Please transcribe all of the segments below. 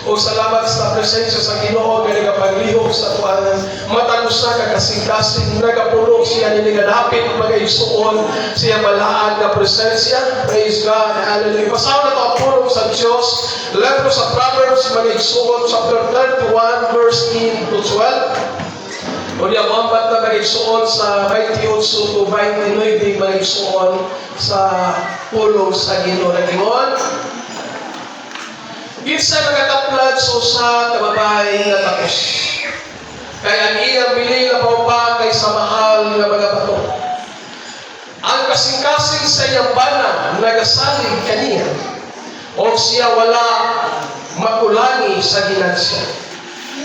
O salamat sa presensya sa Ginoo nga nagapaglihok sa tuanan. Matag usa ka kasing-kasing nagapulo siya ni nagadapit magaysuon siya balaan nga presensya. Praise God. Hallelujah. Pasaw na to ang pulong sa Dios. Letro sa Proverbs magaysuon chapter 31 verse 10 to 12. O niya mambat na magaysuon sa 28 to 29 magaysuon sa pulong sa Ginoo na Gingon. Kinsa nagataplad sa usa ka babae nga tapos. Kay ang iyang bili nga bawba kay sa mahal nga mga bato. Ang kasing-kasing sa iyang bana nagasalig kaniya. O siya wala makulangi sa ginansya.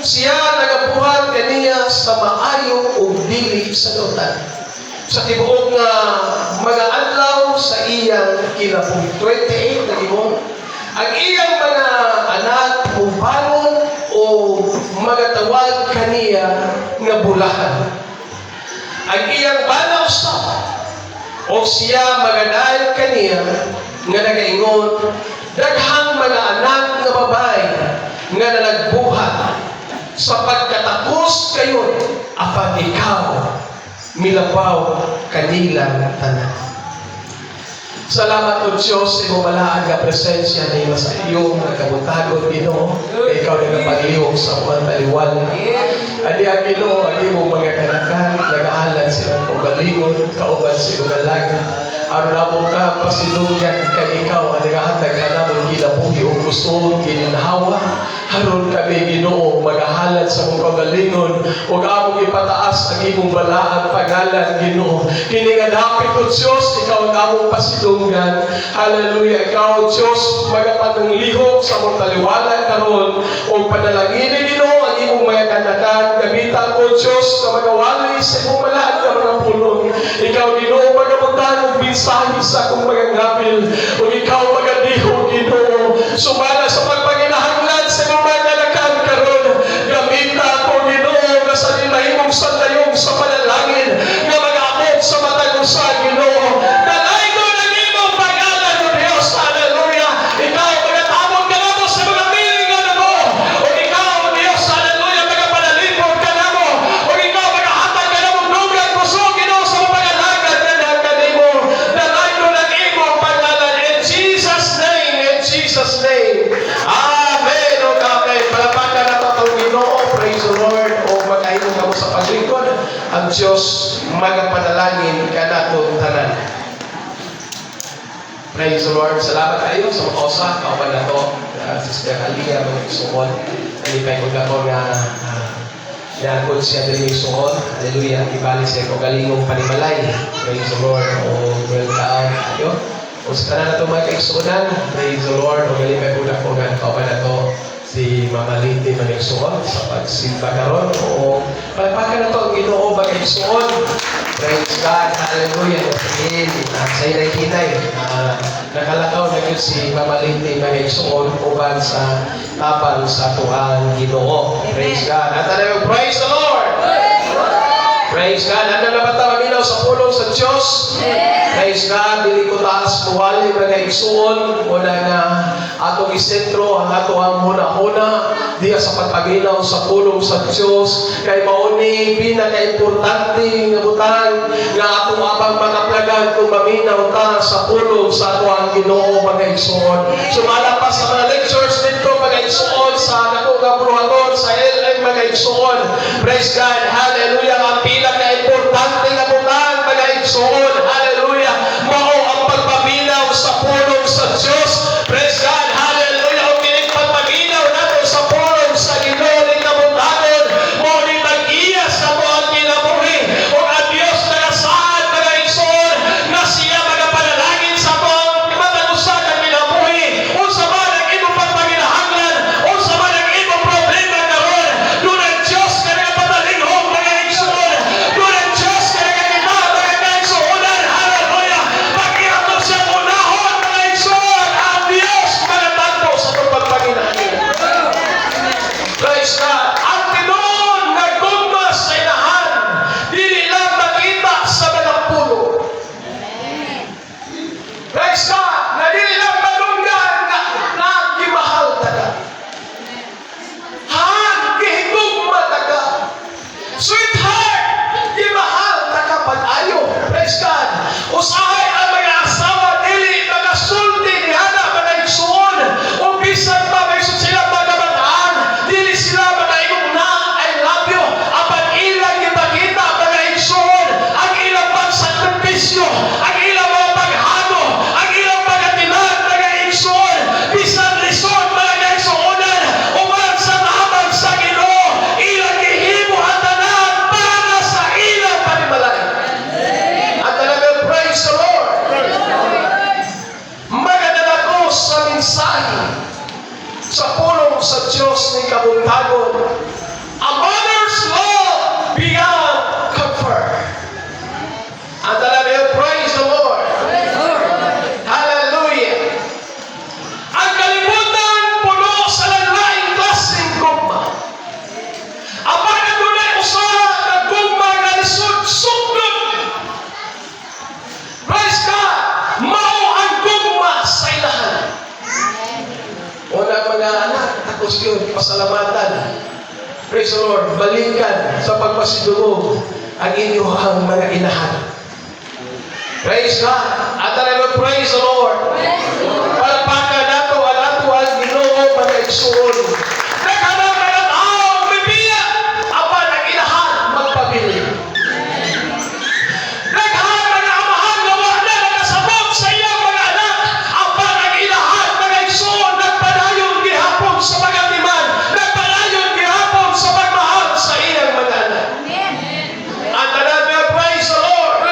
Siya nagabuhat kaniya sa maayo o dili sa dautan. Sa tibuok nga mga adlaw sa iyang kinabuhi. 28 na limon. Ang iyang mga anak o bangon o magatawag kaniya nga bulahan. Ang iyang banaw sa o siya maganayon kaniya nga nagaingon, daghang mga anak nga babae nga nalagbuhat sa pagkatapos kayo apan ikaw milabaw kanila tanan. Salamat o Diyos sa iyong malaag na presensya na iyo sa iyong nagkabutagon, Ginoo. Ikaw na napaglihok sa mga taliwan. Adi ang Ginoo, ang iyong mga kanakan, nag-aalan silang pagalingon, kauban sa iyong alaga. Aron na mo ka, pasilugyan kay ikaw, ang nag-ahatag ka na mong gilabuhi o gusto mong gininhawa. Haron kami, Ginoo, mag-ahalan sa mong kagalingon, huwag among ipataas ang imong balaan pangalan, Ginoo. Kiningadapit o Diyos, ikaw ang among pasilungan. Hallelujah. Ikaw, Diyos, magapananglihok sa mong taliwanan karon o panalangin, Ginoo, ang imong mga kanakan. Gamitan o Diyos, na magawali sa imong balaan ka mga pulong. Ikaw, Ginoo, magapuntan ng mensahe sa akong mga ngapil. O ikaw, magadihok, Ginoo. Sumala sa pagpaginahanglan sa imong mga kanakan karon. Gamitan o Ginoo, na sa nimahimong sandayong sa panalangin na mag-amot sa matag sa Ginoo. Dalay ko ng imong pangalan o Diyos. Hallelujah. Ikaw, magatamon ka na mo sa mga milingan na mo. O ikaw, o Diyos, hallelujah, magapanalipod ka na mo. O ikaw, magahatag ka na mong dugang puso, Ginoo, sa mga pag-alagad na nagkanimo. Dalay ko ng imong pangalan. In Jesus' name, in Jesus' name. Amen. O amen. Palapakan na tatong Ginoo. Praise the Lord. O mag-ainom ka mo sa paglingkod. Ang Diyos magapanalangin ka na itong tanan. Praise the Lord. Salamat kayo sa mga kausa. Kauban na ito. Sister Alia, mga isuon. Alipay ko na ito nga yakon siya din yung isuon. Hallelujah. Ibali siya ko galingong panimalay. Praise the Lord. O welcome kayo. O sa tanan na ito mga kaisuunan. Praise the Lord. O galipay ko na ito nga kauban na ito. Si Mama Lindy Manigsuon sa pagsimba karon o palapakan na ito ang Ginoo Manigsuon. Praise God. Hallelujah. Amen. Sa inay-hinay, nakalakaw na yun si Mama Lindy Manigsuon uban sa tapang sa tuang Ginoo. Praise God. At alam mo, praise the Lord. Praise God. Ano na ba maminaw sa pulong sa Diyos? Praise God. Dili ko taas muwali mga isuon. Muna nga atong isentro ang ato ang huna-huna diya sa pagpaginaw sa pulong sa Diyos. Kay mauni pinaka-importante nga butang nga atong abang makaplagan kung maminaw ta sa pulong sa ato ang Ginoo mga isuon. Sumala pa sa mga lectures dito mga isuon sa nakong kapruhaton sa LM mga isuon. Praise God. Hallelujah. Ang pinaka-importante nga butang mga isuon. Hallelujah. Mao ang pagpaminaw sa pulong sa Diyos. Praise God. Hallelujah. Ang pinagpagpaminaw nato sa pulong sa Ginoo ni kabutangon. Mao ni mag-iya sa mo ang kinabuhi. O ang Diyos nagasaad mga isuon na siya magapanalangin sa mo ang matagusan ang kinabuhi. O sa man ang imong pagpaginahanglan. O sa man ang imong problema karon. Doon ang Diyos na nagapatalingong mga isuon. sa Diyos ni kabuntagon. A mother's love beyond comfort. Ang talaga, praise the Lord. Hallelujah. Ang kalibutan puno sa lain-laing klaseng gugma. Ang mga dunay usaha na gugma na lisod sugdod. Praise God. Mao ang gugma sa ilahan. Una mga anak, tapos yun, pasalamatan. Praise the Lord. Balikan sa pagpasidulog ang inyong mga inahan. Praise God. At talaga, praise the Lord. Palpakan nato, alato ang Ginoo mga igsuon. Naghanap na ng ang bibiya, apan ang inahan magpabili. Naghanap na ng amahan na wala na nakasabot sa iyang mga anak, apan ang inahan mga igsuon, nagpadayon gihapon sa mga timan, nagpadayon gihapon sa pagmahal sa iyang mga anak. At talaga, praise the Lord.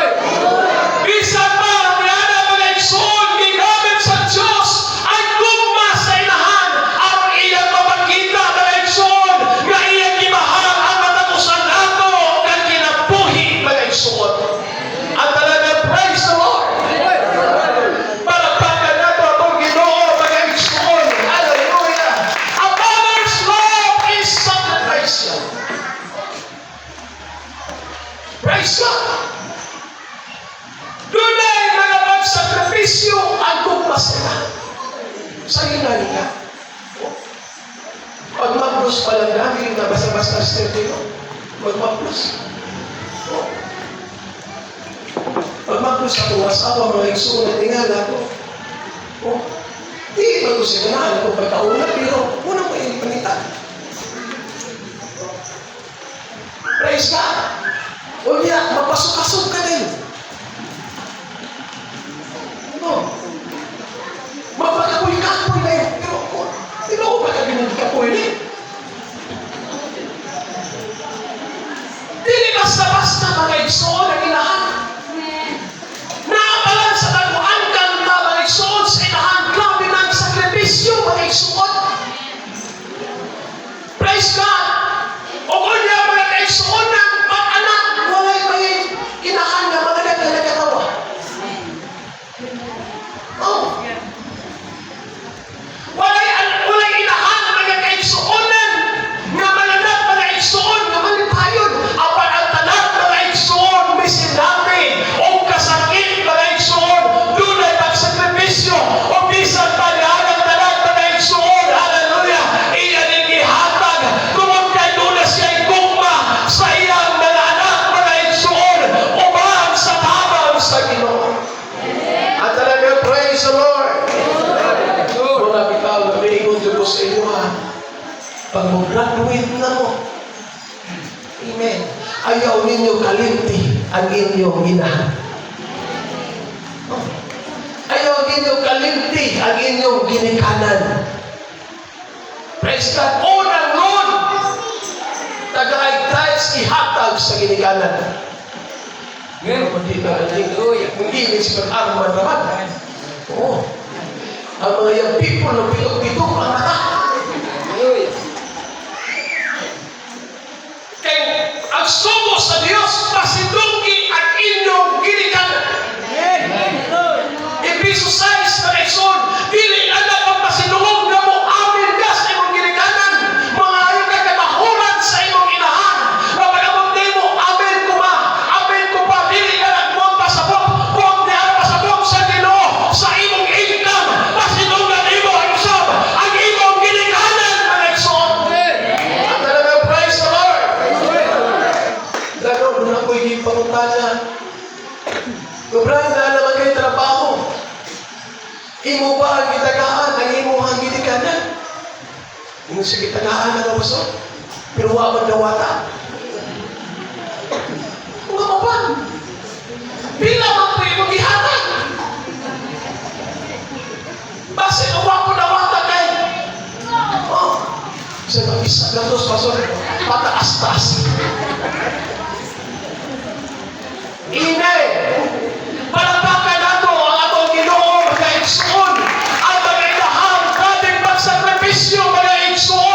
Bisan pa ang mga igsoon ginamit sa Diyos ang gugma sa inahan ang iyang mapagkita mga igsoon nga iyang gimahal ang matapusan nato ng kinabuhi mga igsoon. At talaga, praise the Lord. Palakpakan nato ang Ginoo mga igsoon. Hallelujah. A mother's love is sacrificial. Praise God. Dunay mga pagsakripisyo ang gugma sila. Sa ilan ka? Pag maplos pa lang namin na basta-basta stereo, magmaplos. Pag maplos ako, asawa, mga igsoon at tingala ko. Di ba ko sinanahan ako pagkauna, pero unang may panitan. Praise God. O niya, mapasok-asok ka na yun. Mapakapoy-kapoy na yun. Pero ako baka binagkapoy na yun. Dili basta-basta mga igsoon ang inahan. Naapalan sa daguan kang mga igsoon sa inahan. Grabe ng sakripisyo mga igsoon. Praise God. O kunya mga igsoon ng pag-anak, walay may inahan na mga nagkatawa. Walay inahan mga kaigsuonan nga mananap mga igsuon nga malipayon. Apan ang tanan mga igsuon may sinabi o kasakit mga igsuon dunay pagsakripisyo o bisan pa ang tanan mga igsuon. Hallelujah. Iyan ang ihatag tungod kay doon siya gugma sa iyang mga anak mga igsuon ubang sa tabang sa Ginoo. At talaga, praise the Lord. Mga bitaw na maingon ko sa inyo ha. Pag mag-graduate na mo, amen, ayaw ninyo kalimti ang inyong inahan. Ayaw ninyo kalimti ang inyong ginikanan. Praise God. Unang Lord, tagay-tays ihatag sa ginikanan. Ngayon, hindi ka hindi si Pag-arman naman. Oo. Ang mga yung people na pitok-pitok ang mata. Kaya ang sumo sa Diyos, pasidungki ang inyong ginikanan. Episo 6 na Exon, dili anak ang pasidungog na mo amin ka sa imong ginikanan. Mga ayaw ka kamahuran sa imong inahan. Mapagabot din mo, amin ko ba? Amin ko ba? Dili ka na mo ang pasabot. Huwag niya ang pasabot sa Ginoo, sa imong income. Pasidungan imo ang usap. Ang imong ginikanan, mga Exon. At talaga, praise the Lord. Gano'n, doon ako'y ipangutana. Sobrang na naman kayo trabaho. Imo ba ang gitagaan ang imo ang ginikanan? Imo sa gitagaan ang awasot. Pero waman na wata. Mga mapan. Bila man po imo gihatag. Base na wapo na wata kayo. Sa mga isa gantos, pastor, pataas-taas. Inay, palakpakan nato ang atong Ginoo mga igsoon. Ang mga ilahan, dating pagsakripisyo mga igsoon.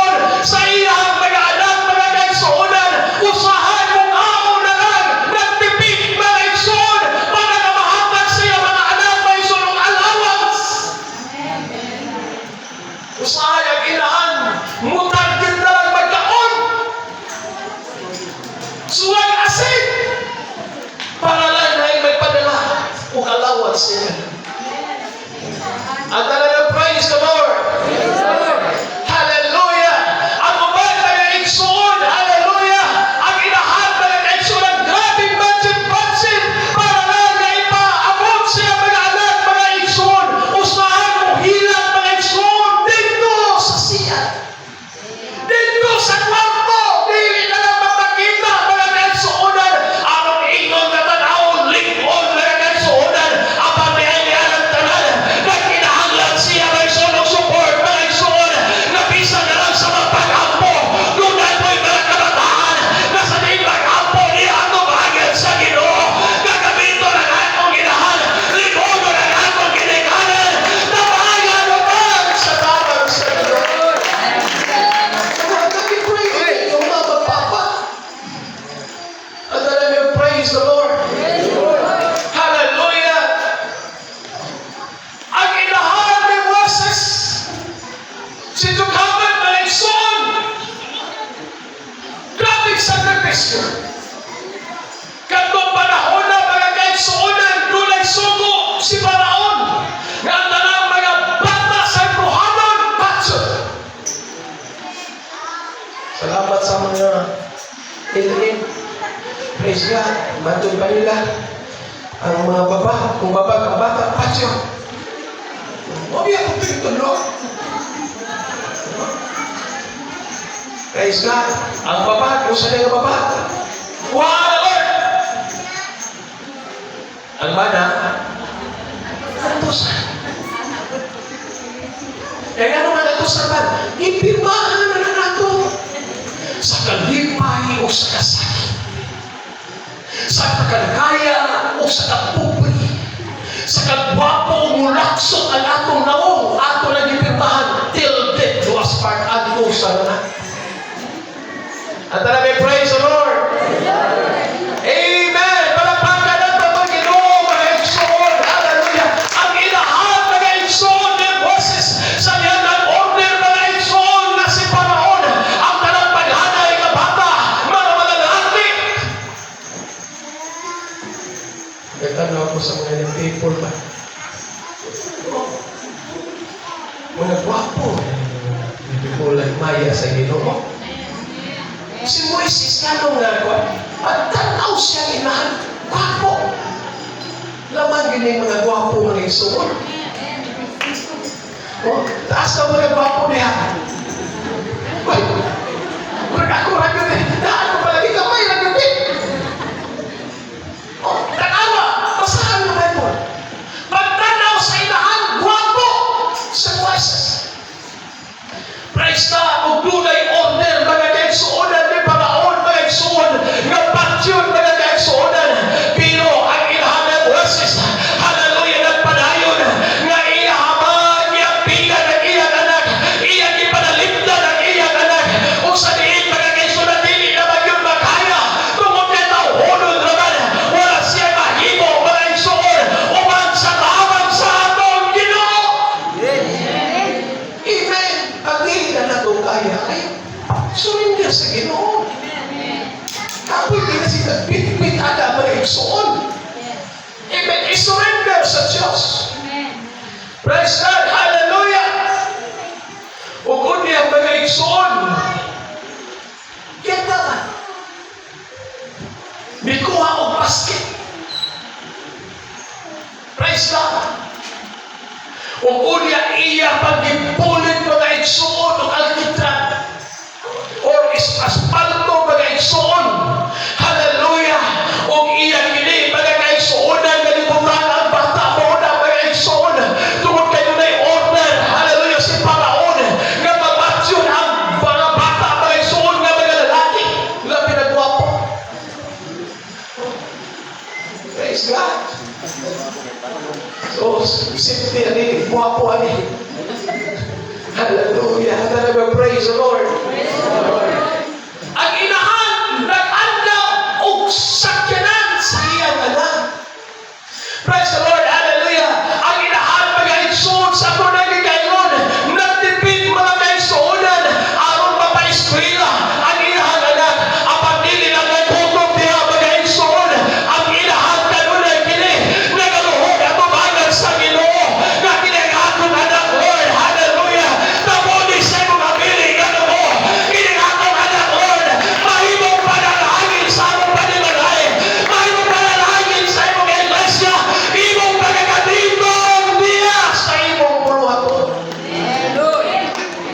pressure. Kadtong panahon na mga kaigsuonan, dunay sugo si Paraon nga ang tanang mga bata sa Rohanon Batson. Salamat sa mga ilin. Praise God. Mantun pa nila ang mga baba. Kung baba ang bata, Batson. Huwag yan kung pinitulog. Praise God. Ang baba, kung saan yung baba? Wala, Lord! Ang mana, atusan. Kaya ano man atusan ba? Ipirmahan na nato sa kalipay o sa kasakit, sa kakalkaya o sa kapobre, sa kagwapo o mulaksot ang atong naong, ato na ipirmahan till death do us part at usan na. At talaga, praise the Lord. Amen. Palakpakan ng Panginoon, mga igsoon. Hallelujah. Ang ilahan, mga igsoon, ng boses sa iyan ng order, mga igsoon, na si Paraon, ang talang paghanay ng bata, mga malalaki. Nagtanong ako sa mga people ba? Mga gwapo. Hindi ko lang maya sa Ginoo. Si Moises kanong nagawa, pagtanaw siya inahan, gwapo. Laman gini mga gwapo mga igsoon. Oh, taas na mga gwapo niya. Uy, ako ragyo din. Ano palagi kamay ragyo din. Oh, tanawa. Basahan mo kayo. Pagtanaw sa inahan, gwapo. Si Moises. Praise God, kung dunay order, mga kaigsuonan ni Paraon, mga igsuon, nga patyon, mga kaigsuonan. Pero ang ilahan ng Moises, hallelujah, nagpadayon, nga iyahaman, iyapigan ng iyang anak, iyang ipanalipdan ng iyang anak, kung sa diin, mga kaigsuonan, dili naman yun makaya, tungkol niya tauhonod naman, wala siya mahimo, mga igsuon, uman sa tawag sa atong Ginoo. Amen. Ang dili na natong kaya, ay surrender sa Ginoo. Kapoy din na siya bit-bit ada mga igsoon. Amen. I-surrender sa Diyos. Praise God. Hallelujah. Ugod niya mga igsoon. Kita ka. Bikuha o basket. Praise God. Ugod niya iya pag-ipulit mga igsoon o alkitran. Or aspalto mga igsoon. Hallelujah. O iya kini mga kaigsuonan nga libutan ang bata mo na mga igsoon. Tungod kayo na order. Hallelujah. Si Paraon nga mabatsyon ang mga bata mga igsoon nga mga lalaki. Nga pinagwapo. Praise God. So, simple ani, guwapo ani. Hallelujah. Hallelujah. Praise the Lord. Ang inahan, nag-andaw o sakyanan sa iyang anak. Praise the Lord. Hallelujah. Ang inahan, mga igsoon sa ito nagigayron, nagtipid mga kaigsuonan, aron mapa-eskwela, ang inahan anak, apan dili lang nagtutok niya mga igsoon, ang inahan kanunay kini, nagaluhod ang mabagal sa Ginoo, nga kini ang atong anak, Lord. Hallelujah. Tabodi sa mga biling, ano mo, kini ang atong anak, Lord. Mahimong panalangin sa among panimalay, mahimong panalangin sa imong iglesia, imong pagkakadimong diya sa imong puluhaton.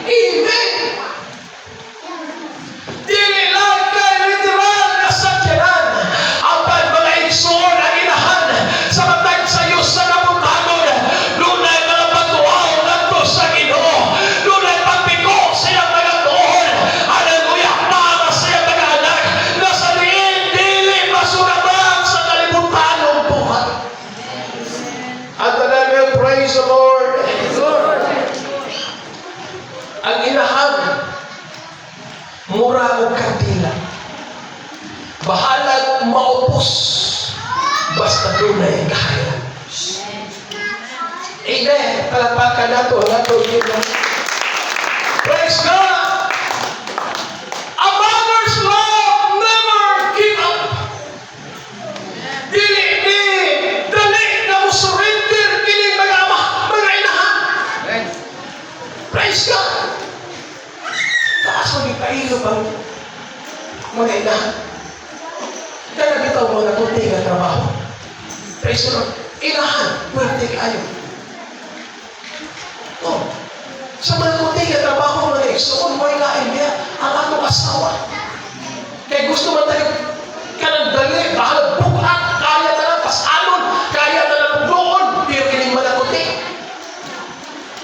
Amen. Dili lang kay literal na sakyanan, apan mga igsoon ang inahan sa matag sa Diyos sa kabutagon. Dunay mga pagtuaw ngadto sa Ginoo, dunay pagpiko sa iyang mga tuon. Hallelujah. Para sa iyang mga anak na sa diin dili masugaban sa kalibutanong buhat. At talaga, praise the Lord. Ang inahan, mura o kandila. Bahalag maupos, basta dunay kaya. Amen. Palakpakan nato, praise God. A mother's love never kailo bang mga inahan. Kaya bitaw mga tuti nga trabaho. Praise the Lord. Inahan, pwede kayo. Oh. Sa mga tuti nga trabaho mga igsoon, mo ilain niya ang atong asawa. Kaya gusto man tayo kanang dali, bahal bukat, kaya na lang pasalon, kaya na lang doon, pero kining mga tuti.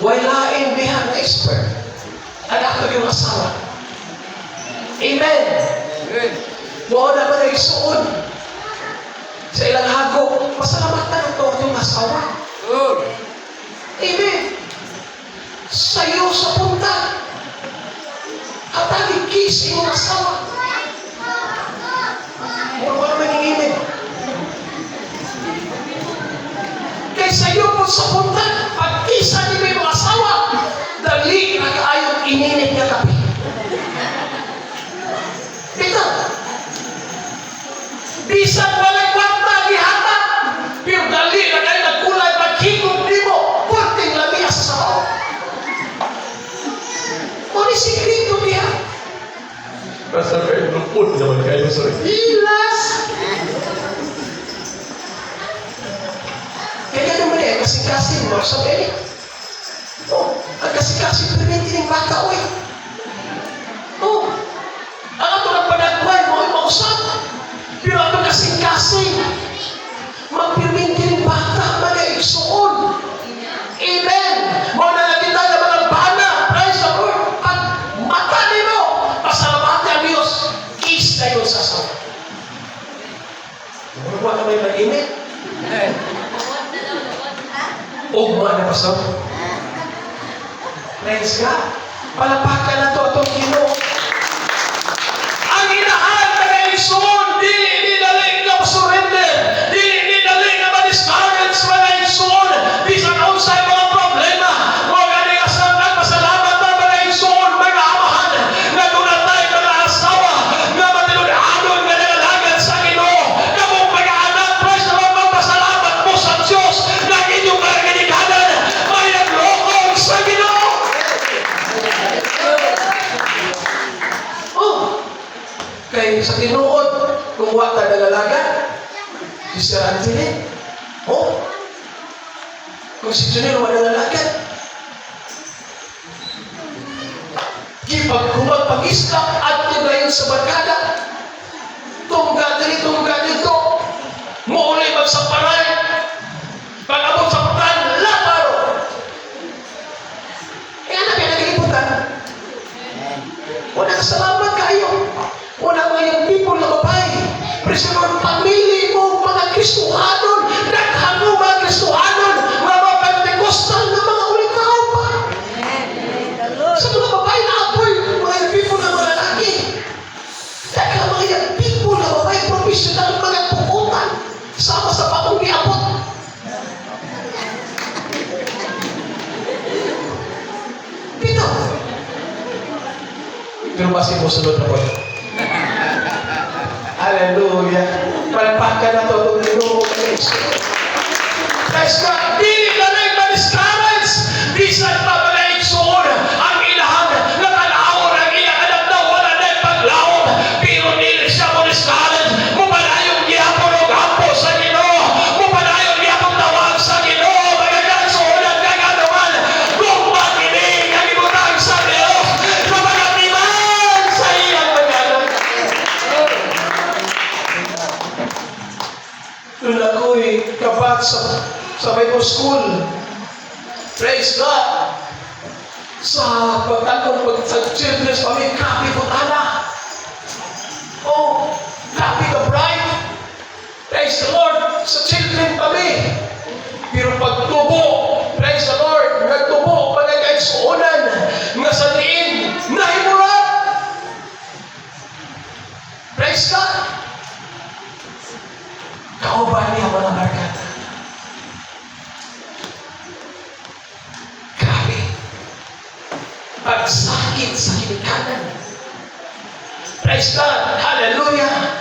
Walain niya na expert. Anak ko yung asawa. Amen. Doon naman ay isuon. Sa ilang hago, pasalamatan ito yung asawa. Amen. Sa'yo sa punta. At ang ikis yung asawa. Mura ka naman inginin. Kaya sa'yo po sa punta, pag-isa niyo yung asawa, dali na kaayong ininit niya kapi. Ito. Bisan walay kwarta, gihata. Pero dali na kayo nagkulay, maghigog di mo. Pwedeng lami sa sabaw. Muna sikrito niya. Pastor kayo, lupod naman kayo, sorry. Ilas! Kaya naman eh, kasing-kasing mo sa beli. Oh, ang kasing-kasing perminti ng baka, oy. Oh, ang ito ng panagway mo ay mausap. Pero ang kasing-kasing, magpirminti ng baka, mga igsoon. Amen! Muna na kita na mga bana, praise the Lord. Pag mata mo, pasalamati ang Diyos, kiss na yun sa sawa. Huwag ka may mag-init. Ugma na pastor. Praise God. Palapakan na ito itong Ginoo. Ang inahan na kaigsoon, di daling na surrender. Di daling na ma-discourage mga igsoon. Bisan unsay mga problema. Huwag galing asang nagpasalamat na mga igsoon, mga amahan. Na dunatay mga asawa. Na matinunhanon nga nalagad sa Ginoo. Kamong mga anak, praise the Lord, magpasalamat mo sa Diyos na inyong kaganikanan. May naglokong sa Ginoo. Oh, kay sa tinuod, kung wata nalalaga, si Sir Anthony, oh, kung si Junel wala nalalaga, kipag kumagpag-isla at tugayon sa barkada, tungga dito, muuli magsamparay, pag-abot sa patan, laparo. Eh, ano pinag-iputan? Unang salamat kayo. Unang mga people na babae. Presidente, pamili mo mga Kristohanon. Naghano mga Kristohanon. Mga Pentecostal na mga ulikaw pa. Sa mga babae na apoy, mga people na mga lalaki. Dahil mga people na babae, professional mga pukutan. Sama sa patong iabot. Pito. Pero masih mo sunod na po. Hallelujah. Palpakan na ito itong Ginoo. Praise God. Dili na rin ma-discourage. Bisan pa mga igsoon. Ang ilahan na tanawon ang ilang anak na wala na yung paglaon. Pero dili siya ma-discourage. Mupanayong gihapon o gampo sa Ginoo. Mupanayong gihapon tawag sa Ginoo. Magagad suunan kaganuman. Kung makinig ang ibutang sa Diyos. Kapagatiman sa iyang magagawa. Doon ako'y kapat sa Bible School. Praise God. Sa pagtatong sa children's family, grabe po tala. Oh, grabe ka bright. Praise the Lord. Sa children kami. Pero pagtubo, praise the Lord, nagtubo, panagkaigsuunan, nga sa diin, nahimulat. Praise God. Kauban niya mga barkada. Grabe. Pagsakit sa kinikanan. Praise God. Hallelujah.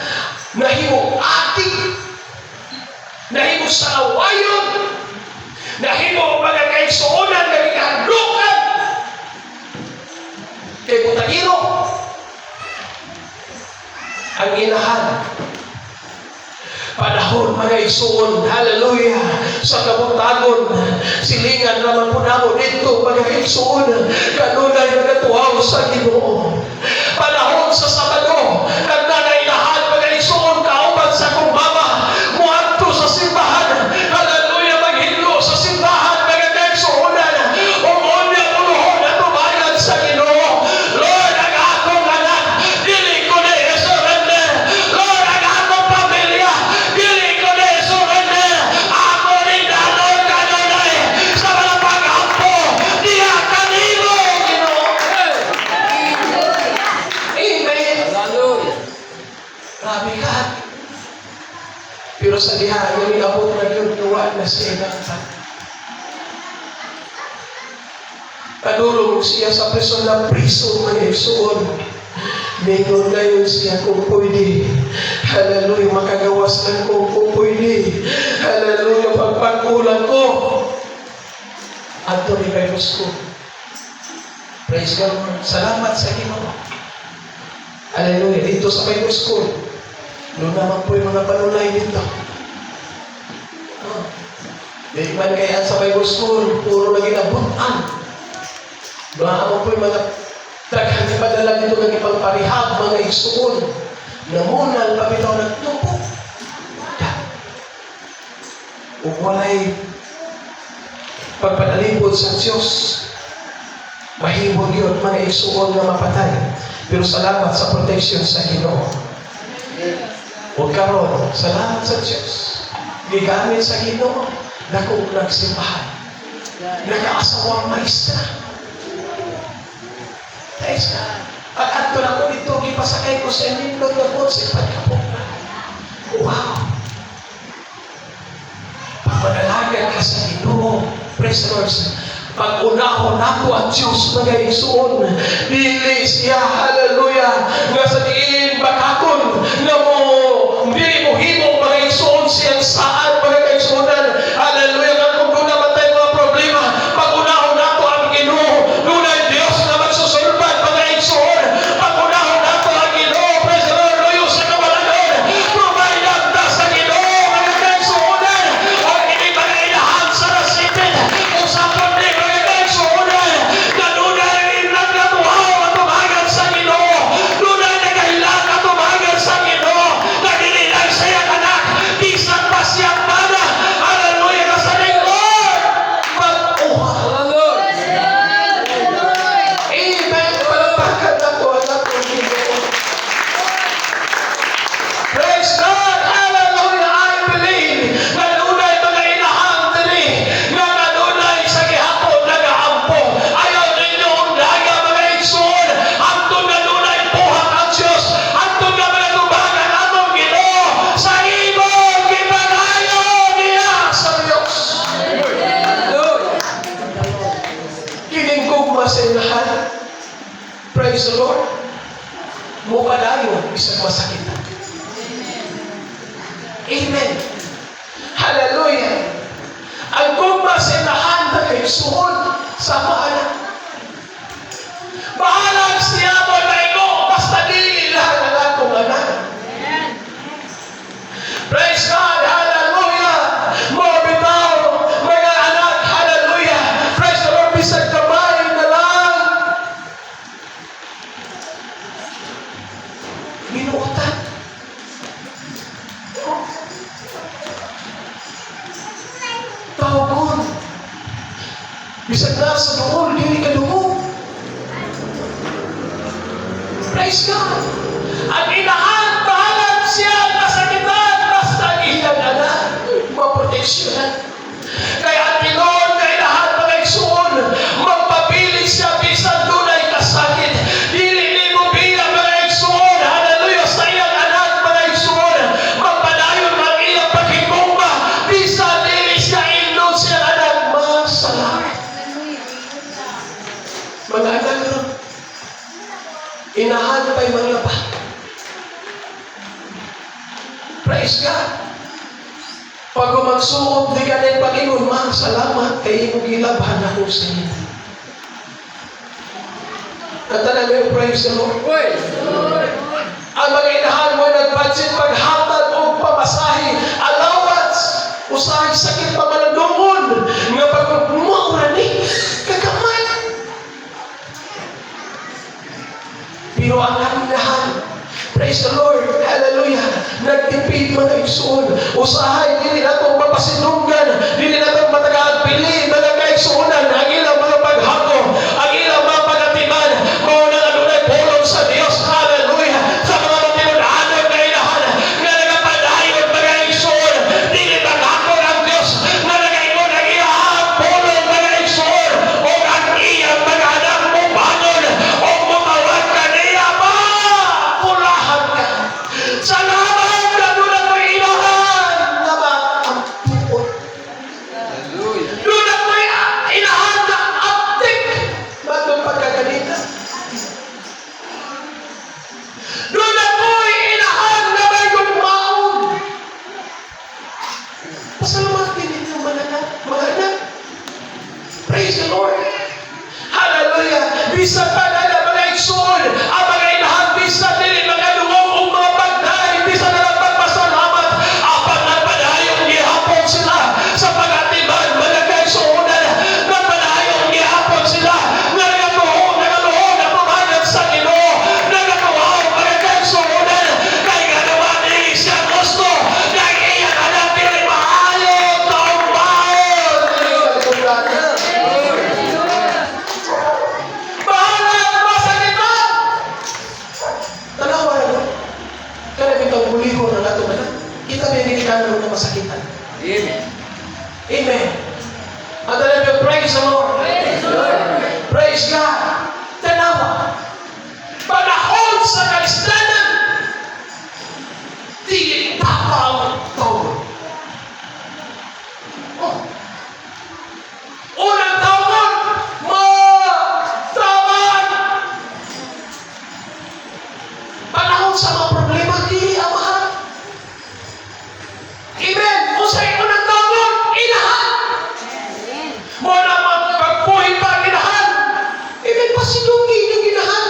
Nahimo ating. Nahimo sa awayon. Nahimo mga kaigsuunan na ikahandlukan. Kay Butagiro. ang inahan. Panahon mga igsoon, hallelujah, sa kabutagon, silingan naman po namo dito mga igsoon, kanunay nagatuaw sa Ginoo. Panahon sa Sabado, nagnanainahan mga igsoon, kauban sa kong mama, muadto sa simbahan, hallelujah, maghilo sa simbahan, mga igsoonan, umunya uluhon at tumayan sa Ginoo. Lord, ang akong anak, dili ko na i-surrender. Lord, ang akong pamilya, dili ko na i-surrender. Ako rin danon kanunay sa mga pag-ampo niya kanino, Ginoo. Amen. Grabe ka. Pero sa diha, yung inabot na yun, tuwa na siya ng kadulong siya sa prison na prison mga igsoon. Mingon ngayon siya kung pwede. Hallelujah, makagawas lang kung pwede. Hallelujah, pagpagkulang ko. Anthony Bible School. Praise God. Salamat sa Ginoo. Hallelujah, dito sa Bible School. Doon naman po yung mga panulay dito. Di man kaya sa Bible School, puro lagi nabutan. Doon naman po yung mga traghang ipadala dito ng ipangparihab, mga igsoon. Namunang pabitaw nagtupo. Ug walay pagpanalipod sa Diyos. Mahimong yun, mga igsoon na mapatay. Pero salamat sa protection sa Ginoo. Huwag karon, salamat sa Diyos. Gigamit sa Ginoo, nakong nagsimbahan. Nag-aasawang maestra. Praise God. Pag-adto na ko dito, gipasakay ko sa nindot na po sa pagkapok na. Wow! Pagpadalagan ka sa Ginoo. Praise the Lord. Pag-unahon ako ang Diyos mga igsoon, dili siya, hallelujah, nga sa diin bakaton na mo, dili mo himong mga igsoon siyang saan mga igsoonan, hallelujah, nga kung doon naman tayo mga problema, pag-unahon ako ang Ginoo, doon ang Diyos na magsusulban mga igsoon, pag-unahon ako ang Ginoo, praise the Lord, luyo sa kamalanon, provide ta sa Ginoo mga igsoonan, o hindi mga ilahan sa nasipin, usapon din praise the Lord. Mukha dayon, isang masakitan. Amen. Hallelujah. Ang gugma sa inahan na kayo suhod sa maanak. Bahalag siya mo na ikaw, basta dili lang ang akong anak. Praise God. Hallelujah. Mga bitaw, mga anak, hallelujah. Praise the Lord. Bisag kamay na lang. Minutan. Tawgon. Bisag na sa doon, dili ka doon. Praise God. Ang inahan, bahalag siya, masakitan, basta ang ilang anak, maproteksyonan. Kaya ang Pinoon, na inahan mga igsoon, magpabilis siya, bisan doon ay kasakit. Dili mo bilang mga igsoon, hallelujah, sa iyang anak, mga igsoon, magpadayon ang ilang pagkikumba, bisan dili siya indon siya anak, masalamat. Mga anak, inahan pa'y mga ba? Praise God. Pag magsuot di ka na yung Panginoon, man, salamat kayo mong gilabhan ako sa inyo. At talaga yung praise the Lord. Ang mga inahan mo na Pero ang inahan, praise the Lord, hallelujah, nagtipid mga igsoon. Usahay, dili na itong mapasinunggan, dili na itong matagaan pili, mga kaigsuunan, ang ilang mga paghako, ang ilang mga pagatiman, mauna na doon ay pulong sa Diyos, hallelujah, sa mga matinunanong na inahan, na nagapadayon mga igsoon, dili maghako ng Diyos, na nagaingon ang iyahang pulong mga igsoon, o ang iyang mga anak mo banon, o mumawag ka niya pa, pulahan ka. Salamat na doon ako inahan na maampun. Doon ako inahan na aptik bagong pagkaganita. Doon ako inahan na may gugmaon. Pasalamatin ninyo mga anak. Praise the Lord. Hallelujah. Bisa pa na mga igsoon, ang mga inahan, bisa din mga lungong o mga pagday, bisa na lang pagpasalamat, apang nagpadayong gihapon sila sa pag-atiban, mga kaigsuunan, nagpadayong gihapon sila, nagatuhong, na pumanag sa Ginoo, nagatuhaw, mga kaigsuunan, kay ganawa ni siya gusto, kay iyan anak nila mahayog, taong baon. Bahala masakitan. Tanawa na. Kaya bitong buliho na nato na. Kita may nilikanan ng masakitan. Amen. Amen. At alam yung praise the Lord. Praise God. Tanawa. Panahon sa kalistanan. Di tapang taon. Oh. Unang taon, matraman. Panahon sa mga problema, di amahan. Amen. Kung sa'yo unang taon, inahan. Muna magpagpuhin pa ang inahan. Amen. Pasidungi yung inahan.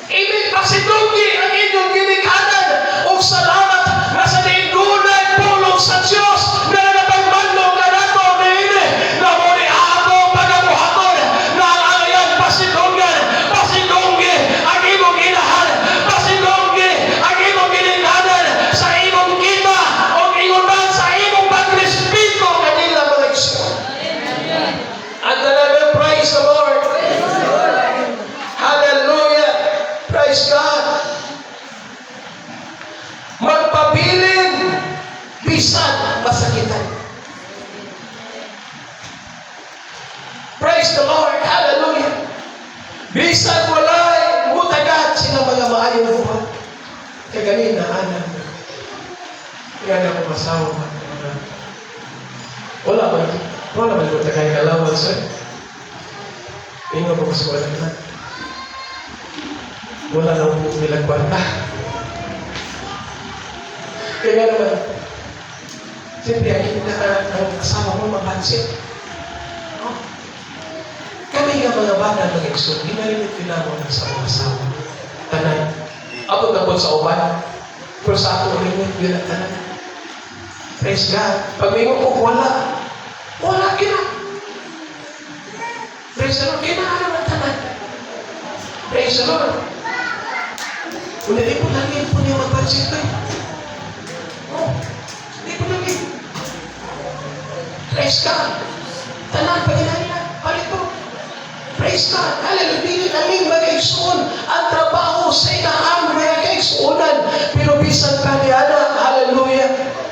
Amen. Pasidungi ang inyong ginikanan. O salamat na sa nainunay pulong sa Diyos na nagpagmanong na nato na ini na muli ako pagabuhaton na ang alayan pasidungan, pasidungi ang imong inahan, pasidungi ang imong ginikanan sa imong kita o ingon man sa imong pagrespeto kanila mga igsoon. At talagang praise the Lord. Hallelujah. Praise God. Magpabilin bisan masakitan. Praise the Lord. Hallelujah. Bisan walay mutagat sila mga maayong buhat. Kaganin na anak. Yan ako masawa. Wala ba ito tagay kalawan, sir? Ingo po sa wala na. Wala na po nilang banta. Kaya naman, siyempre, ang asawa mo mapansin. No? Kami nga mga bata ng Exo, ginalilit pinamon sa mga asawa. Tanan. Abot na po sa uban. Pero sa ako rin yun ang tanan. Praise God. Pag may mo po, wala kina. Praise the Lord. Kinahanap ang tanan. Praise the Lord. Kung hindi po lagi po niya mapansin ko. Hindi po lagi. Praise God. Tanan pa ginanila. Palito. Praise God. Hallelujah. Aming mga igsoon. Ang trabaho sa inahan mga kaigsuunan. Pero bisan kaniana. Hallelujah.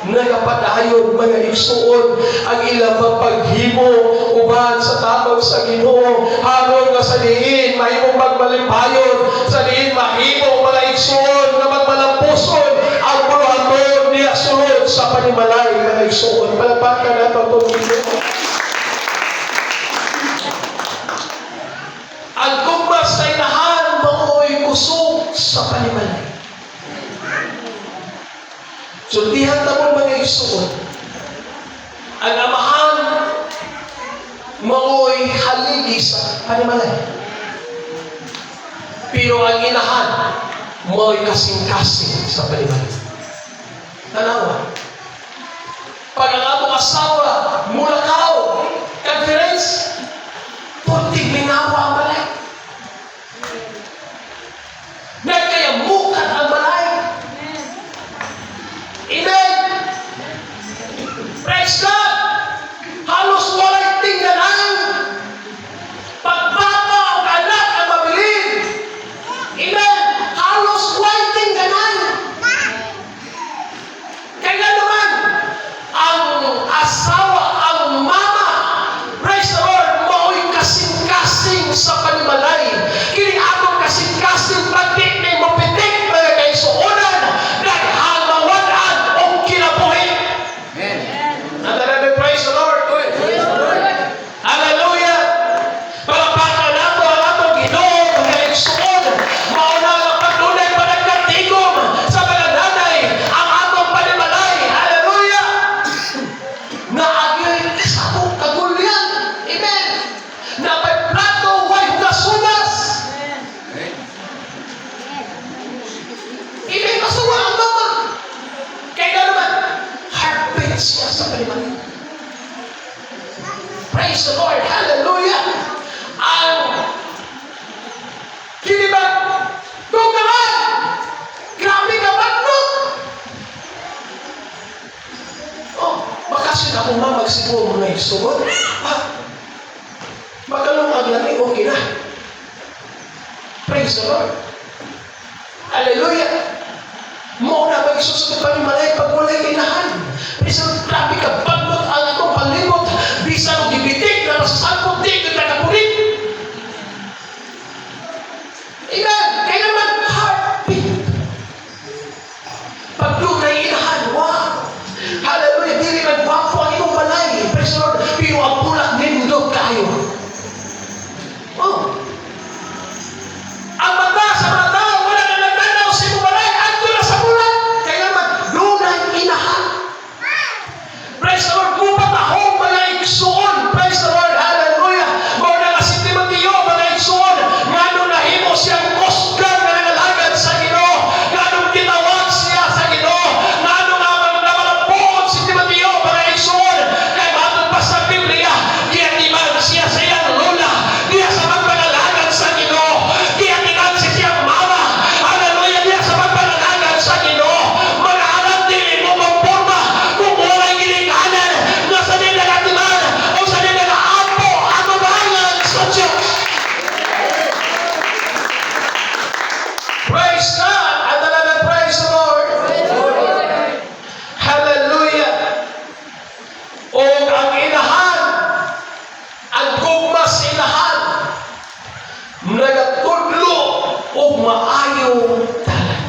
Nagapadayon mga igsuon ang ilang paghimo uban sa tabang sa Ginoo haron nga sa diin mahimong magmalimpayon sa diin mahimong mga igsuon nga magmalampuson ang puluhaton niya sulod sa panimalay mga igsuon. Palakpakan nato itong Ginoo. Ang kumbas sa inahan mao'y kusog sa panimalay. Sultihan na mo mga igsuon. Ang amahan mao'y haligi sa panimalay. Pero ang inahan mao'y kasing-kasing sa panimalay. Tanawa. Pag ang atong asawa, mulakaw, conference, punting mingawa ang balay. magsipo mga igsuon. Makalungag lang okay na. Praise the Lord. Hallelujah. Mo na magsusunod pa ni malay pag walay inahan. Praise the Lord. Grabe ka, bagot ang atong palimot. Bisa mo gibitik na masasapot di ka nakapulit. Amen. Kaya naman, heartbeat. Pag doon na inahan, wow. Hallelujah. Dili nagwapo ang iyong balay. Praise the Lord. Pero ang bulak nindog kayo. Oh. Ang mata sa mga tao, wala na nagtanaw sa iyong balay. Ando na sa bulak. Kaya naman, doon na inahan. Praise the Lord. Mupat ako mga igsuon. Praise the Lord. Hallelujah. Mga nga si Timoteo, mga igsuon. Nga nung nahimo siyang Coast Guard na nangalagad sa Ginoo. Nga nung tinawag siya sa Ginoo. Nga nung namalapod si Timoteo, mga igsuon. Kaya matod pa sa Biblia, giatiman siya sa iyang lola. Diya sa magpangalagad sa Ginoo. Giatiman siya siyang mama. Hallelujah. Diya sa magpangalagad sa Ginoo. Mga alam din mo magporma kung wala'y ginikanan na sa nila nagatiman o sa nila naapo ang mabahalan sa Diyos. Praise God! At talaga praise the Lord! Hallelujah! O ang inahan, ang gugma sa inahan, nagatudlo o maayong talan.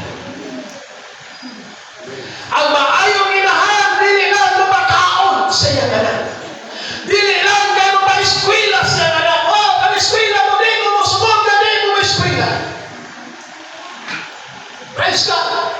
Ang maayong inahan, dili lang mapakaon sa iyang anak. Dili lang kayo mapaeskwela sa iyang anak. Oh, kami-eskwela mo din mo, sumod na din mo eskwela. Praise God!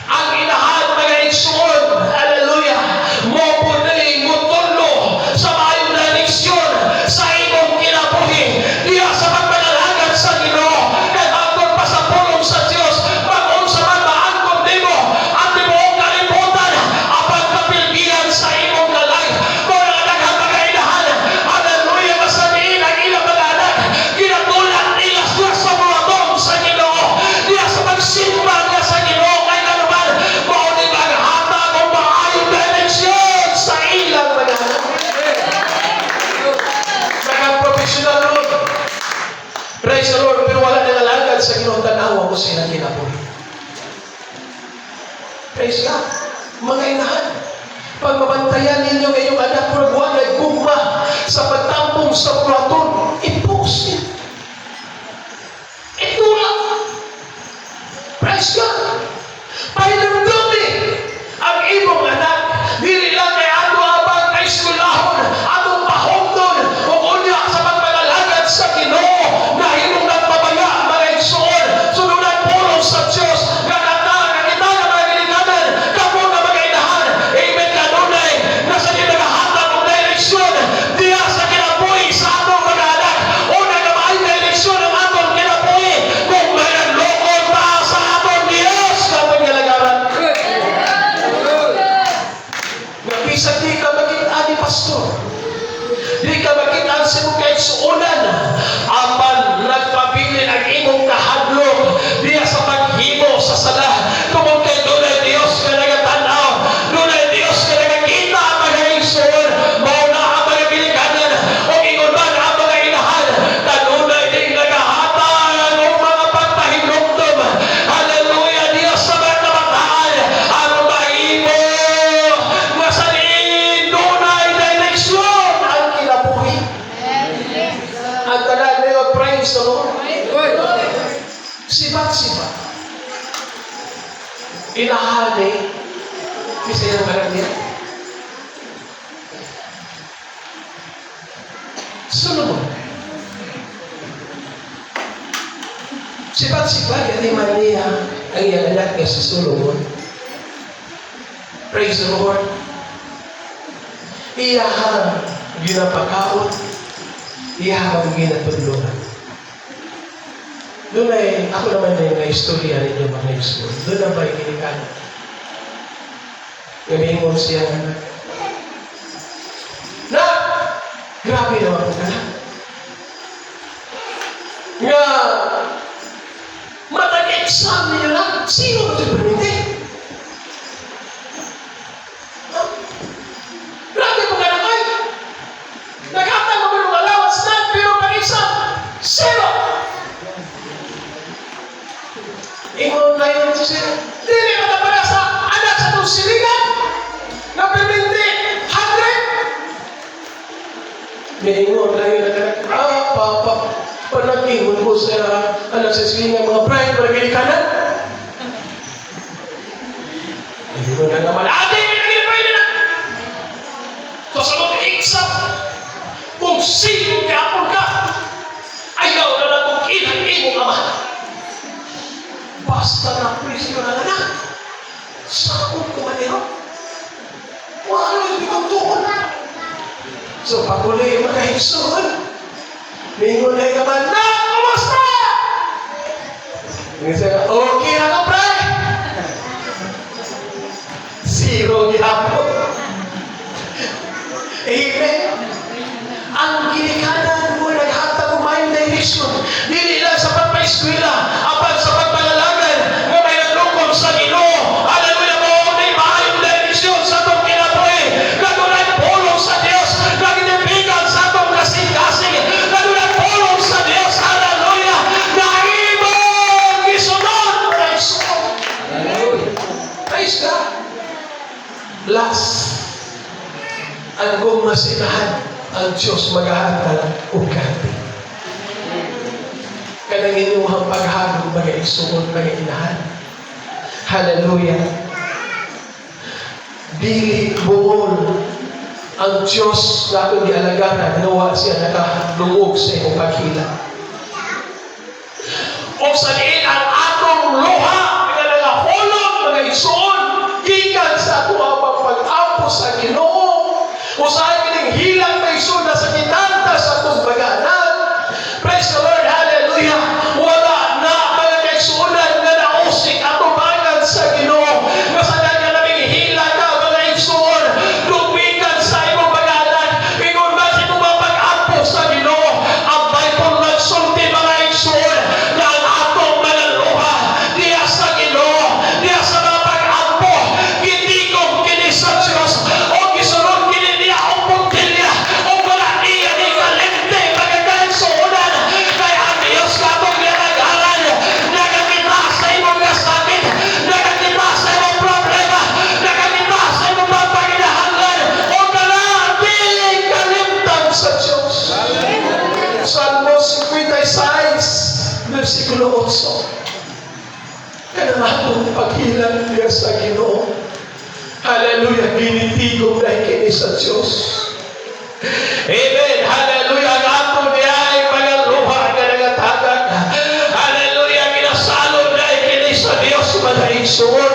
Ang inahan, mga igsuon, hallelujah, mo po din mutullo sa maayong direksyon sa imong kinabuhi. Diya sa pagpanalagad sa Ginoo, kay hangtod pa sa pulong sa Dios, pag-unsa man maangkon nimo, ang tibuok kalibutan, ang pagkapilbihan sa imong lalay. Kung ang daghang mga inahan, hallelujah, masabihin ang ilang mga anak, ginatulak nila sa mga dom sa Ginoo. Diya sa pagsimba niya sa Ginoo, kay kanuman, mauning maghatag o maayong direksyon sa ilang mga anak. Nagang-professional Lord. Praise the Lord. Pero wala nang alagad sa Ginoo, tanawa ko silang kinabuhi. Praise God. Mga inahan, pag mabantayan ninyo ngayong anak, pero huwag nagugma sa pagtampong sa platon, i-post niya. Ito lang. Praise God. Pahinumdumi ang imong anak. Dili lang kay ato abang kay eskwelahon, atong pahomdon, o kunya sa pagpanalagad sa Ginoo, na himong nagpabaya, mga igsuon, sunundan pulong sa Diyos, kakita na mga ginikanan, kamo na mga inahan, amen, kanunay, nasa ginagahatag ng direksyon, diya sa kinabuhi sa atong mga anak, o nagamaay na direksyon ang atong kinabuhi, kung may naglokon pa sa atong Diyos, kapag nalagaran. Napisag di ka makita ni pastor. Di ka makita sa mong kaigsuunan. Apan nagpabilin ang imong kahadlok diya sa paghimo sa sala. Kung kay dunay Dios ka nagatanaw, dunay Dios ka nagakita ang mga igsuon, mauna ang mga ginikanan, o ingon man ang mga inahan, kanunay ding nagahatag ang mga pagpahinumdum. Hallelujah, Dios sa mga kabataan, ang mahimo nga sa diin dunay direksyon ang kinabuhi. Ang tanan niyo, praise the Lord. Sibat-sibat. Inahali. Bisa yung parang niya. Solomon. Sibat-sibat. Hindi man niya ang iyang anak niya si Solomon. Praise the Lord. Iyahang ginapakaon. Iyahang ginatulungan. Doon ay, ako naman na yung istorya ninyo mga istorya. Doon na ba yung ginikanan? Ngamingon siya anak. Na! Grabe naman ka na. Nga! Matag-exam niya lang. Sino ba ito permite? siya. Dili ka na para sa anak sa itong silingan. Na perminti, 100. Ngayon na yun, papa, panagingon ko sa anak sa silingan, mga bride, maragili ka na. Hindi mo na naman, ate, maragili pa yun na. So sa mga exam, kung sino kapon ka, ayaw na lang kung kinang-imong ama. Basta na presyo na na. Sakot ko maniro. Wala yung pinagtuon. So, paguloy yung makahigsuhan. Mingon na yung kaman, na, kumusta? Ngayon siya, okay na ka, pre. Zero gihapon. Amen. Ang ginikanan mo, naghatag mo mayong direction. Dili lang sa pagpa-eskwela, apan sa pagpalalagan, nga may naglungkot sa Ginoo. Hallelujah mo, may mayong direction sa itong kinabuhi. Kagunan pulong sa Diyos, naginibigan sa itong kasing-kasing. Kagunan pulong sa Diyos, hallelujah, na ibang isunod. Praise God. Hallelujah. Praise God. Last, ang gumasinahan, ang Diyos maghahatag o ganti. Kanang inuhang paghagong mag-isunod, mag-inahan. Hallelujah. Dili buol ang Diyos na itong ialagaran, nawa siya nakadungog sa iyong pagkila. O sa diin ang atong luha, na nangahulog, mag-isunod, gikan sa ato ang pag-ampo sa Ginoo. O saan kining hilang may suna sa kitanta sa itong baganan. Praise the Lord, hallelujah. Wala na mga kaisunan na nausik at umangan sa Ginoo. Kasalan ka naming hilang ka mga isuon. Lumikan sa imong baganan. Ingon ba sa itong pag-ampo sa Ginoo. Ang Bible nagsulti mga isuon na ang atong mga luha diya sa Ginoo, diya sa mga pag-ampo, gitigong kini sa Diyos. O gisunod kini niya o pagkilya. O wala niya ni kalente magagay suunan. Kaya ang Diyos ka itong nilagalan. Nakakita sa imong kasakit. Nakakita sa imong problema. Nakakita sa imong mga paginahangan. O wala niya kalimtan sa Diyos. Salmo 56, versikulo 8. Kanang atong paghilang niya sa Ginoo. Hallelujah, ginitigong na kini sa Diyos. Amen, hallelujah, ang atong niya ay mga luha na nangatagag. Hallelujah, ginasalod na kini sa Diyos, mga igsoon.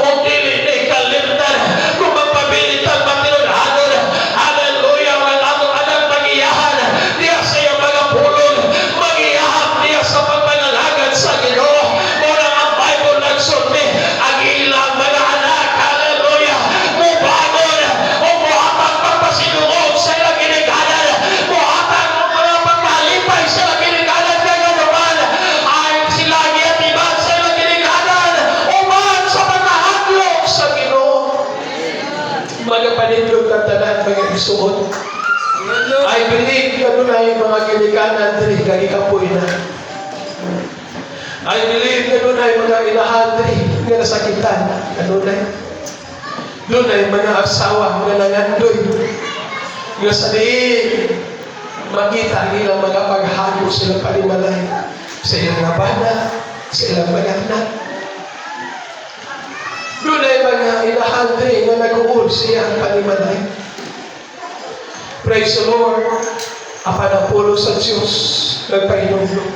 O dili na ikalimtan, kung magpabilitan, matinunhanon. Hallelujah, ang atong anak mag-iyahan, diya sa iyong mga pulong, mag-iyahan diya sa pagpanalagan sa Ginoo. Muna ang Bible nagsulti, ang ilang mga anak, hallelujah, mubangon, o muhatag pagpasinuog sa ilang ginikanan, muhatag o mga pagkalipay sa ilang ginikanan, kaya naman ay sila giatiban sa ilang ginikanan, uman sa pagkahadlok sa Ginoo. Mga panindog ng tanan, mga isuon. I believe ano na yung mga ginikanan diri kay kapoy na. I believe ano na yung mga inahan diri nga nasakitan. Ano na yun? Doon na yung mga asawa nga nangandoy. Nga sa diin, makita nilang mga paghago sila panimalay sa ilang mga bana, sa ilang mga anak. Doon ay mga inahan diri nga nag-uul siya ang panimalay. Praise the Lord. Apan ang pulo sa Diyos nagpahinumdum.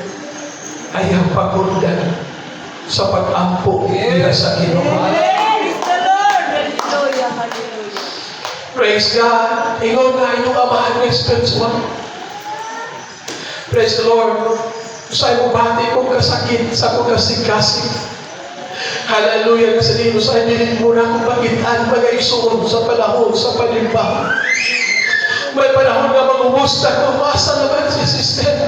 Ayaw paguldan sa pag-ampo nila sa Ginoo. Praise the Lord! Hallelujah! Hallelujah! Praise God. Ingon na inyong amahan ng spiritual. Praise the Lord. Sa imong bati kong kasakit, sa kong kasing-kasing. Hallelujah. Kasi dito sa inyo muna kong bagitan, mag-aisuon sa panahon, sa panimba. May panahon na mag-umusta ko, masa naman si sister.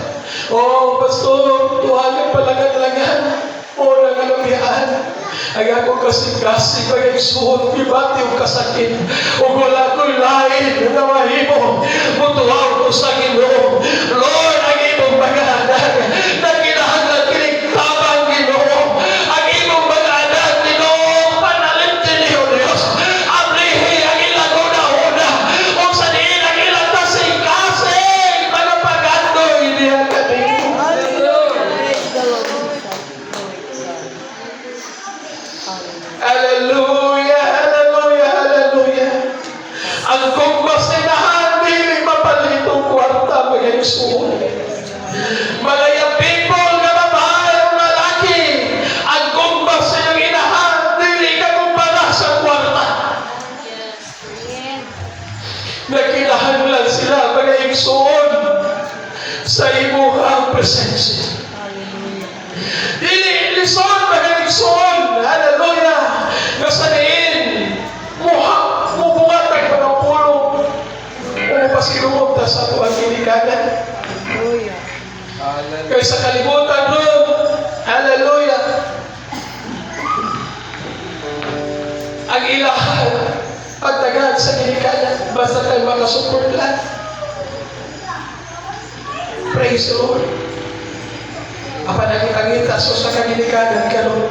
Oh, pastor, tuhagan palagan-lagan. O nanganamiyaan. Ang akong kasing-kasing, mag-aisuon, ibati yung kasakit. O wala ko'y lain na mahimo. Mutuhaw ko sa Ginoo. Lord, ang imong mga anak, na kinahanglan kinig tabang Ginoo. Ang imong mga Lisod, magaligson. Hallelujah. Nasaniin. Mubungat ang mga pulong. Umupasilumog ta sa tuwang kinikanan. Hallelujah. Kaya sa kalibutan ron. Hallelujah. Ang ilahan, pagtagad sa kinikanan, basta tayo makasupport lang. Praise the Lord. Apa nakitangita so sa kaginikanan ka Lord.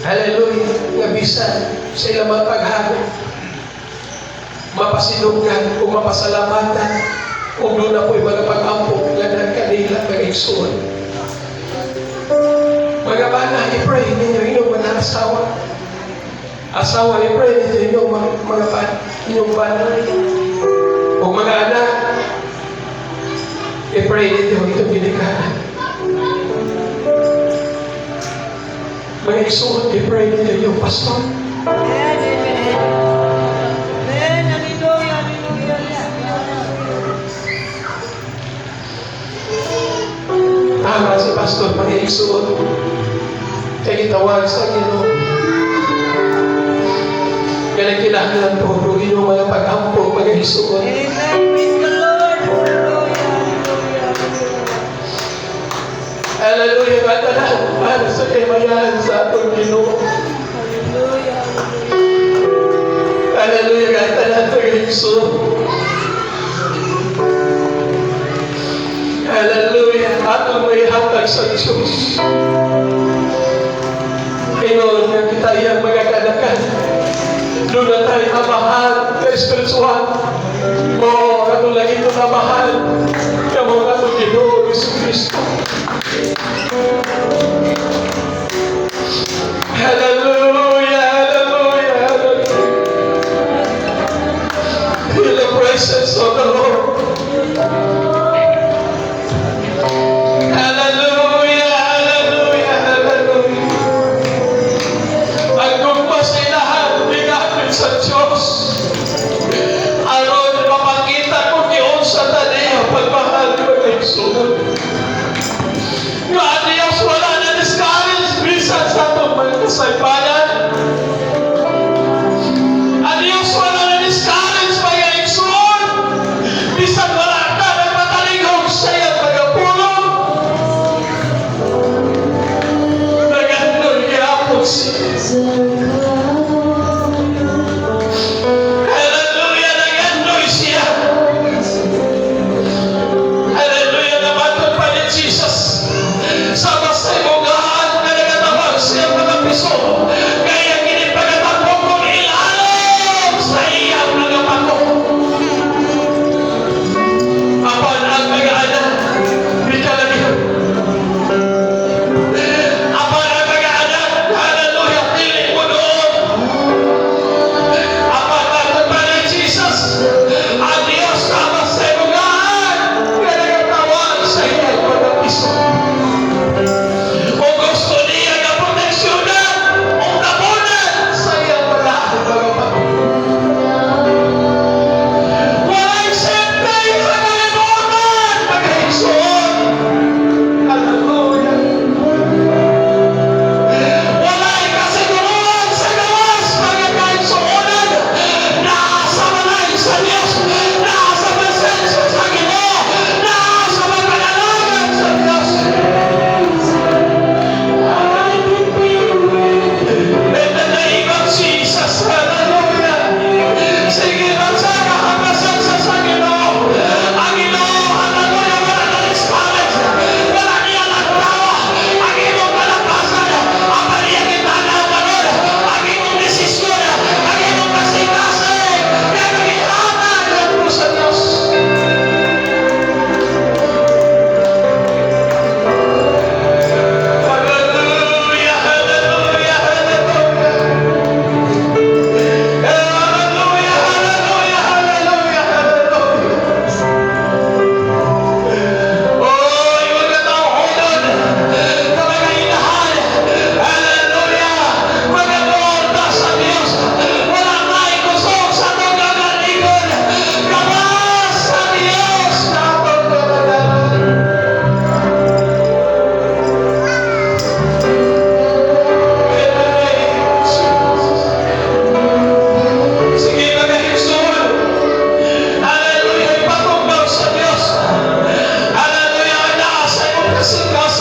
Hallelujah. Nga bisan sa ilang mga paghago. Mapasilungan o mapasalamatan kung doon na po'y mga pag-ampok nga ng kanila mag-igsuon. Mga bana, i-pray ninyo inyong mga asawa. Asawa, i-pray ninyo inyong inyong bana. O mga anak, i-pray ninyo itong ginikanan. Mga igsuon, i-pray ninyo yung pastor. Amen. Amen. Amen. Hallelujah. Hallelujah. Tama si pastor, mga igsuon. Kaya gitawag sa Ginoo. Kaya kinahanglan po, inyong mga pag-ampok, mga igsuon. Amen. Praise the Lord. Hallelujah. Hallelujah, katanan, para sa kayamayan sa atong Ginoo. Hallelujah. Hallelujah, katanan, mga igsuon. Hallelujah, atong may hatag sa Diyos. Ngayon, nga kita iyang mga kanakan. Doon na tayo amahal na espiritual. Mo, atong lang ito na mahal. Kamo nga itong Ginoo, Yesu Cristo. Hallelujah, hallelujah, hallelujah. Feel the presence of the Lord. Hallelujah, hallelujah, hallelujah. Ang gugma sa ilahan, binapit sa Diyos. Aron mapakita kung giyon sa tani ang pagmahal ng mga igsoon.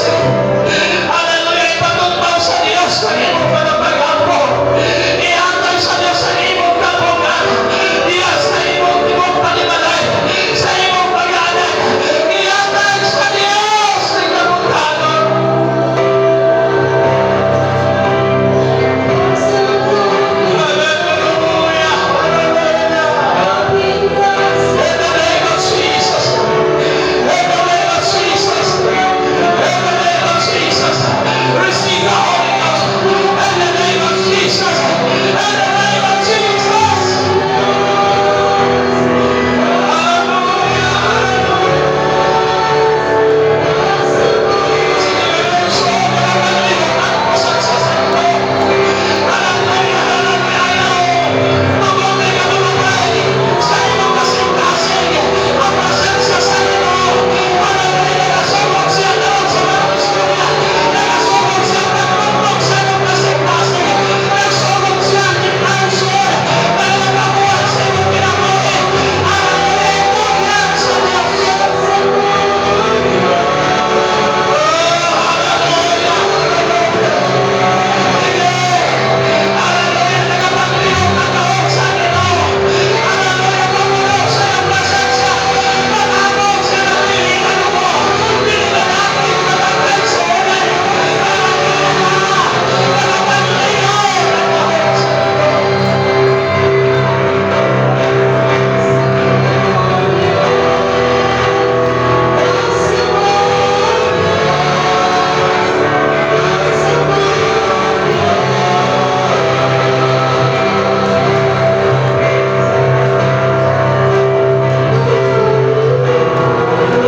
sa iyo.